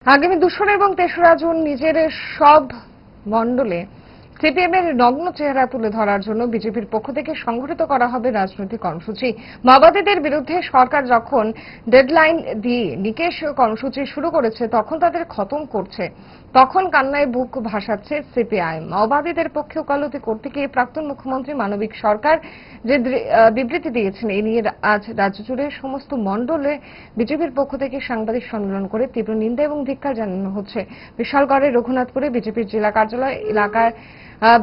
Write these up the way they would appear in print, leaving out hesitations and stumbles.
আগামী 2রা এবং 3রা জুন নিজের সব মণ্ডলে সিপিএম এর নগ্ন চেহারা তুলে ধরার জন্য বিজেপির পক্ষ থেকে সংগঠিত করা হবে রাজনৈতিক কর্মসূচি। মাওবাদীদের বিরুদ্ধে সরকার যখন ডেডলাইন দিয়ে নিকেশ কর্মসূচি শুরু করেছে, তখন তাদের খতম করছে, তখন কান্নায় বুক ভাসাচ্ছে সিপিআইএম। মাওবাদীদের পক্ষে ওকালতি করতে গিয়ে প্রাক্তন মুখ্যমন্ত্রী মানবিক সরকার যে বিবৃতি দিয়েছেন, এই নিয়ে আজ রাজ্য জুড়ে সমস্ত মণ্ডলে বিজেপির পক্ষ থেকে সাংবাদিক সম্মেলন করে তীব্র নিন্দা এবং ধিক্কার জানানো হচ্ছে। বিশালগড়ের রঘুনাথপুরে বিজেপির জেলা কার্যালয় এলাকায়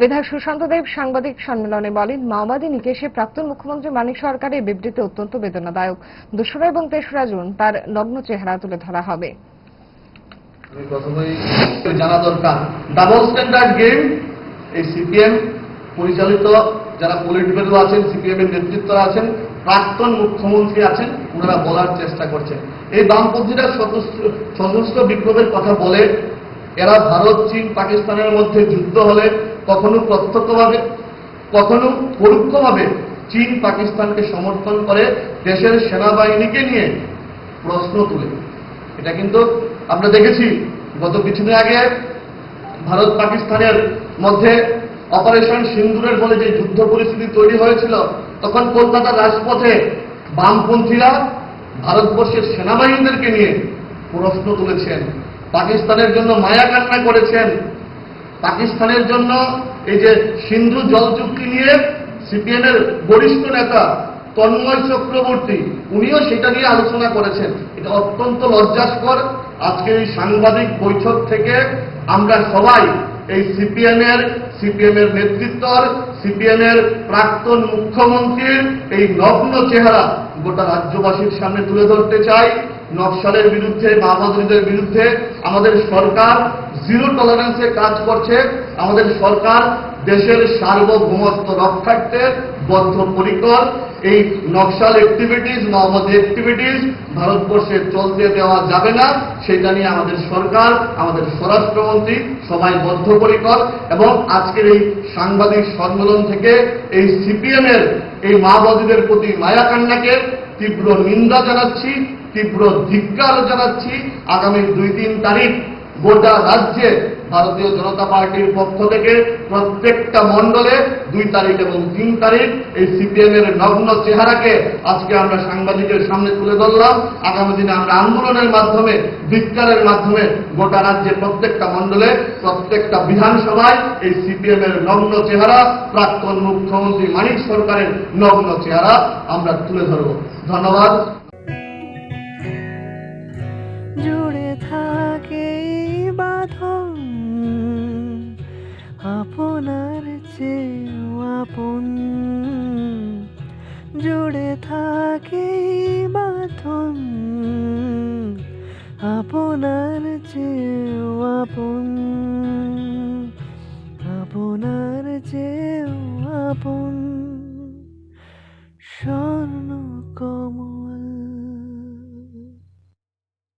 বিধায়ক সুশান্ত দেব সাংবাদিক সম্মেলনে বলেন, মাওবাদী নিকেশে প্রাক্তন মুখ্যমন্ত্রী মানিক সরকারের বিবৃতি অত্যন্ত বেদনাদায়ক। 2রা এবং 3রা জুন তার নগ্ন চেহারা তুলে ধরা হবে। প্রথমেই জানা দরকার, ডাবল স্ট্যান্ডার্ড গেম এই সিপিএম পরিচালিত যারা পলিট ব্যুরো আছেন, সিপিএম এর নেতৃত্ব আছেন, প্রাক্তন মুখ্যমন্ত্রী আছেন, ওনারা বলার চেষ্টা করছেন। এই বামপন্থীরা সশস্ত্র বিপ্লবের কথা বলে, এরা ভারত, চীন, পাকিস্তানের মধ্যে যুদ্ধ হলে কখনো প্রত্যক্ষভাবে কখনো পরোক্ষভাবে চীন পাকিস্তানকে সমর্থন করে দেশের সেনাবাহিনীকে নিয়ে প্রশ্ন তুলে। এটা কিন্তু আমরা দেখেছি গত কিছুদিন আগে ভারত পাকিস্তানের মধ্যে অপারেশন সিন্দুরের ফলে যে যুদ্ধ পরিস্থিতি তৈরি হয়েছিল, তখন কলকাতার রাজপথে বামপন্থীরা ভারতবর্ষের সেনাবাহিনীদেরকে নিয়ে প্রশ্ন তুলেছেন, পাকিস্তানের জন্য মায়া কান্না করেছেন। পাকিস্তানের জন্য এই যে সিন্ধু জল চুক্তি নিয়ে সিপিএম এর বরিষ্ঠ নেতা তন্ময় চক্রবর্তী, উনিও সেটা নিয়ে আলোচনা করেছেন। এটা অত্যন্ত লজ্জাস্কর। আজকে এই সাংবাদিক বৈঠক থেকে আমরা সবাই এই সিপিএম এর নেতৃত্বর, সিপিএম এর প্রাক্তন মুখ্যমন্ত্রীর এই নগ্ন চেহারা গোটা রাজ্যবাসীর সামনে তুলে ধরতে চাই। নকশালের বিরুদ্ধে, মাওবাদীদের বিরুদ্ধে আমাদের সরকার জিরো টলারেন্সে কাজ করছে। আমাদের সরকার দেশের সার্বভৌমত্ব রক্ষার্থে বদ্ধপরিকর। এই নকশাল অ্যাক্টিভিটিস, মাওবাদী অ্যাক্টিভিটিস ভারতবর্ষে চলতে দেওয়া যাবে না। সেটা নিয়ে আমাদের সরকার, আমাদের স্বরাষ্ট্রমন্ত্রী সবাই বদ্ধপরিকর। এবং আজকের এই সাংবাদিক সম্মেলন থেকে এই সিপিএম এর এই মাওবাদীদের প্রতি মায়াকান্নাকে তীব্র নিন্দা জানাচ্ছি, তীব্র ধিক্কার জানাচ্ছি। আগামী 2-3 তারিখ গোটা রাজ্যে ভারতীয় জনতা পার্টির পক্ষ থেকে প্রত্যেকটা মণ্ডলে 2 তারিখ এবং 3 তারিখ এই সিপিএম এর নগ্ন চেহারাকে আজকে আমরা সাংবাদিকের সামনে তুলে ধরলাম। আগামী দিনে আমরা আন্দোলনের মাধ্যমে, ধিক্কারের মাধ্যমে গোটা রাজ্যে প্রত্যেকটা মণ্ডলে, প্রত্যেকটা বিধানসভায় এই সিপিএম এর নগ্ন চেহারা, প্রাক্তন মুখ্যমন্ত্রী মানিক সরকারের নগ্ন চেহারা আমরা তুলে ধরব। ধন্যবাদ। জুড়ে থাকে বাঁধন আপনার চেয়েও আপন, জুড়ে থাকে বাঁধন আপনার চেয়েও আপন, আপনার চেয়েও আপন।